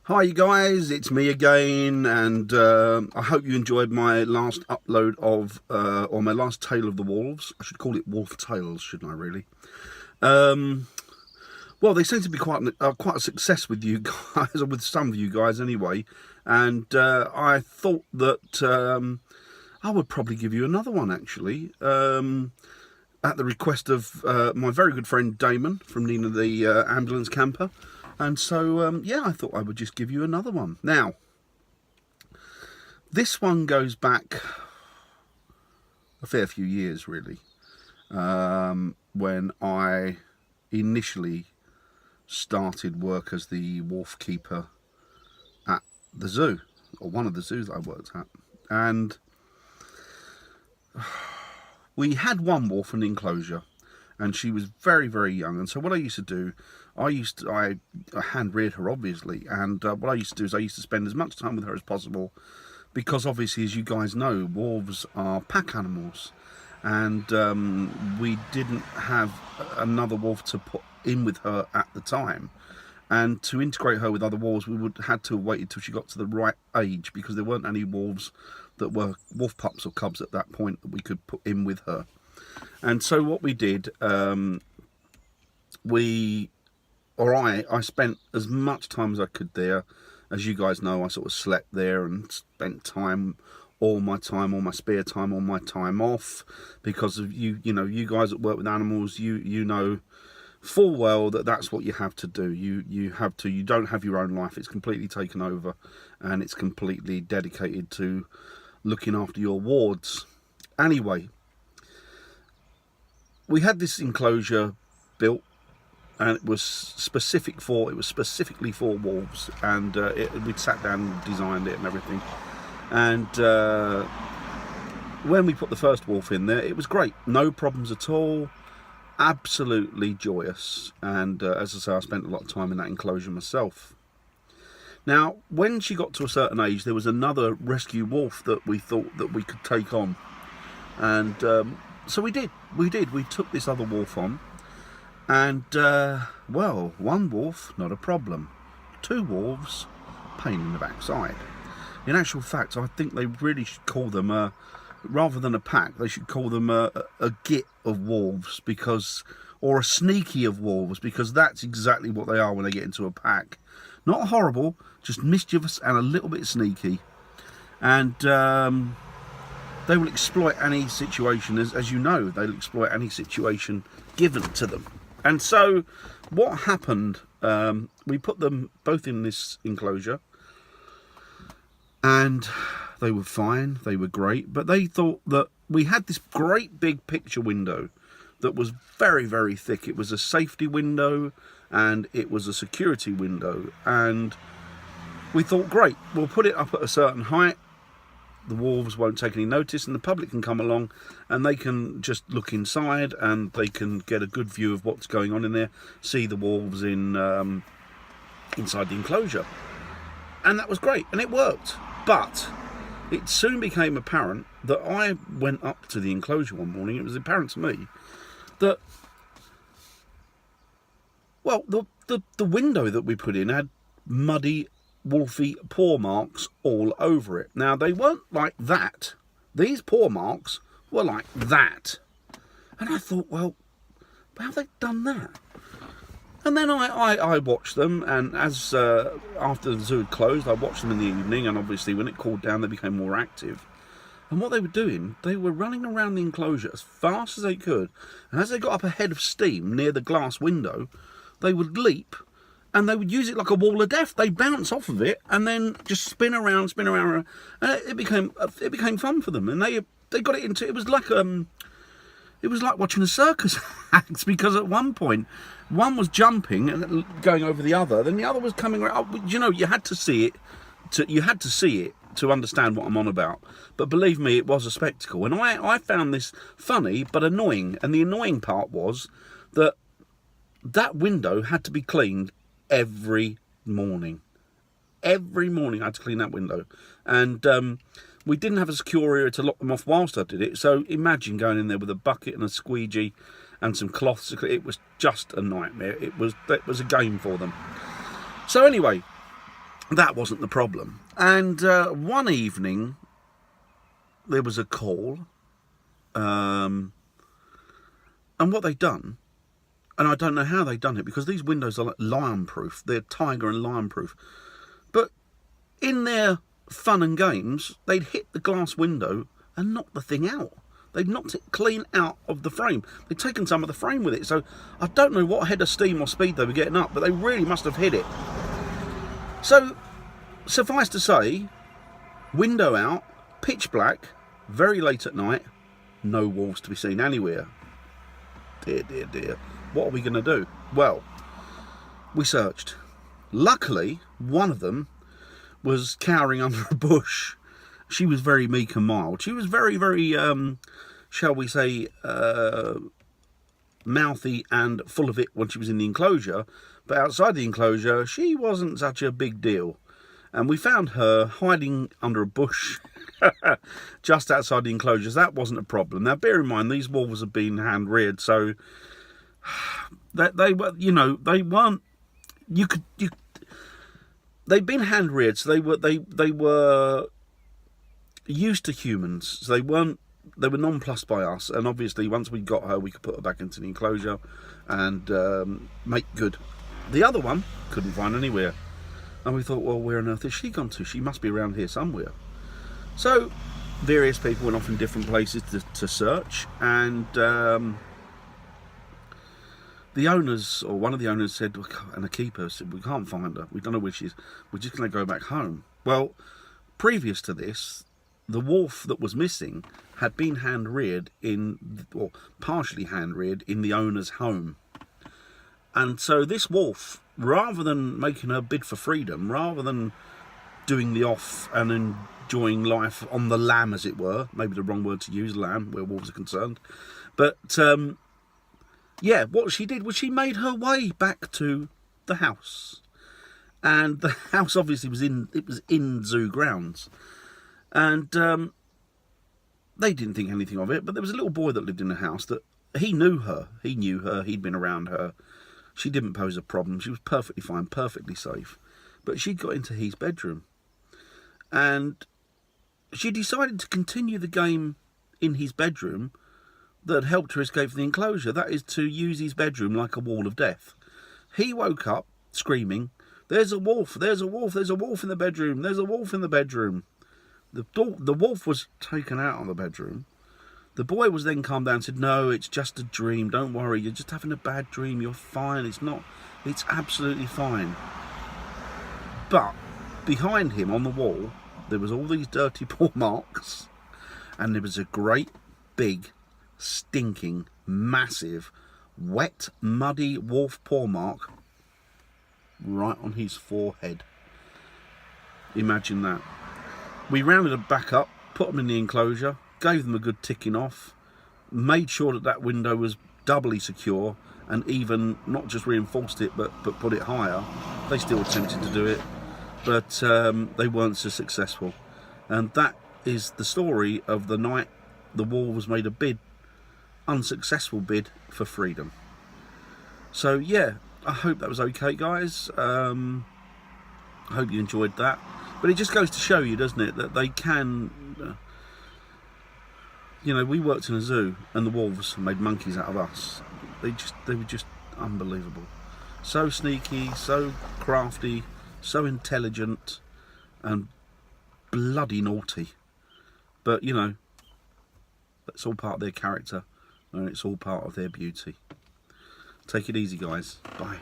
Hi you guys, it's me again, and I hope you enjoyed my last upload of, or my last Tale of the Wolves. I should call it Wolf Tales, shouldn't I really? Well, they seem to be quite a success with you guys, or with some of you guys anyway, and I thought that I would probably give you another one actually, at the request of my very good friend Damon from Nina the Ambulance Camper. And so, yeah, I thought I would just give you another one. Now, this one goes back a fair few years, really, when I initially started work as the wolf keeper at the zoo, or one of the zoos I worked at. And we had one wolf in the enclosure, and she was very, very young. And so what I used to do, I hand reared her, obviously, and what I used to do is I used to spend as much time with her as possible, because obviously, as you guys know, wolves are pack animals, and we didn't have another wolf to put in with her at the time. And to integrate her with other wolves, we would had to wait until she got to the right age, because there weren't any wolves that were wolf pups or cubs at that point that we could put in with her. And so what we did, I spent as much time as I could there. As you guys know, I sort of slept there and spent all my spare time, all my time off, because of you guys that work with animals, you know full well that that's what you have to do. You don't have your own life. It's completely taken over, and it's completely dedicated to looking after your wards. Anyway, we had this enclosure built, and it was specifically for wolves, and we'd sat down and designed it and everything. And when we put the first wolf in there, it was great, no problems at all, absolutely joyous. And as I say, I spent a lot of time in that enclosure myself. Now, when she got to a certain age, there was another rescue wolf that we thought that we could take on, and so we did. We took this other wolf on, and well, one wolf, not a problem. Two wolves, pain in the backside. In actual fact, I think they really should call them, rather than a pack, they should call them a git of wolves, or a sneaky of wolves, because that's exactly what they are when they get into a pack. Not horrible, just mischievous and a little bit sneaky. And they will exploit any situation, as you know, they'll exploit any situation given to them. And so what happened, we put them both in this enclosure, and they were fine, they were great, but they thought that we had this great big picture window that was very, very thick. It was a safety window, and it was a security window, and we thought, great, we'll put it up at a certain height. The wolves won't take any notice, and the public can come along and they can just look inside, and they can get a good view of what's going on in there, see the wolves inside the enclosure. And that was great, and it worked. But it soon became apparent that I went up to the enclosure one morning, it was apparent to me that, well, the window that we put in had muddy, wolfy paw marks all over it. Now, they weren't like that. These paw marks were like that. And I thought, well, how have they done that? And then I watched them, and as after the zoo had closed, I watched them in the evening, and obviously when it cooled down, they became more active. And what they were doing, they were running around the enclosure as fast as they could, and as they got up a head of steam near the glass window, they would leap, and they would use it like a wall of death. They bounce off of it, and then just spin around, and it became fun for them. And they got it into, it was like watching a circus act, because at one point, one was jumping and going over the other, then the other was coming around. You know, you had to see it to understand what I'm on about. But believe me, it was a spectacle. And I found this funny but annoying. And the annoying part was that window had to be cleaned every morning. Every morning I had to clean that window. And we didn't have a secure area to lock them off whilst I did it. So imagine going in there with a bucket and a squeegee and some cloths. It was just a nightmare. It was a game for them. So anyway, that wasn't the problem. And one evening, there was a call. And what they'd done, and I don't know how they'd done it, because these windows are like lion-proof. They're tiger and lion-proof. But in their fun and games, they'd hit the glass window and knocked the thing out. They'd knocked it clean out of the frame. They'd taken some of the frame with it. So I don't know what head of steam or speed they were getting up, but they really must have hit it. So, suffice to say, window out, pitch black, very late at night, no wolves to be seen anywhere. Dear, dear, dear. What are we going to do? Well, we searched. Luckily, one of them was cowering under a bush. She was very meek and mild. She was very, very, shall we say, mouthy and full of it when she was in the enclosure. But outside the enclosure, she wasn't such a big deal. And we found her hiding under a bush just outside the enclosures. That wasn't a problem. Now, bear in mind, these wolves have been hand-reared, so they were, you know, they weren't. They've been hand-reared, so they were used to humans. So they were nonplussed by us. And obviously, once we got her, we could put her back into the enclosure and make good. The other one couldn't find anywhere. And we thought, well, where on earth is she gone to? She must be around here somewhere. So various people went off in different places to search, and the owners, or one of the owners said, and the keeper said, we can't find her. We don't know where she is. We're just going to go back home. Well, previous to this, the wolf that was missing had been hand-reared or partially hand-reared in the owner's home. And so this wolf, rather than making her bid for freedom, rather than doing the off and enjoying life on the lam, as it were, maybe the wrong word to use, lamb, where wolves are concerned, but yeah, what she did was she made her way back to the house. And the house obviously was in zoo grounds. And they didn't think anything of it, but there was a little boy that lived in the house that he knew her, he'd been around her. She didn't pose a problem. She was perfectly fine, perfectly safe. But she got into his bedroom. And she decided to continue the game in his bedroom that helped her escape from the enclosure. That is to use his bedroom like a wall of death. He woke up screaming, "There's a wolf, there's a wolf, there's a wolf in the bedroom, there's a wolf in the bedroom." The wolf was taken out of the bedroom. The boy was then calmed down and said, "No, it's just a dream. Don't worry. You're just having a bad dream. You're fine. It's absolutely fine." But behind him on the wall, there was all these dirty paw marks. And there was a great, big, stinking, massive, wet, muddy wolf paw mark right on his forehead. Imagine that. We rounded them back up, put them in the enclosure, gave them a good ticking off, made sure that window was doubly secure, and even not just reinforced it but put it higher. They still attempted to do it, but they weren't so successful. And that is the story of the night the wolves made a unsuccessful bid for freedom. So yeah, I hope that was okay, guys. I hope you enjoyed that. But it just goes to show you, doesn't it, that they can... you know, we worked in a zoo and the wolves made monkeys out of us. They were just unbelievable. So sneaky, so crafty, so intelligent, and bloody naughty. But, you know, that's all part of their character, and it's all part of their beauty. Take it easy, guys. Bye.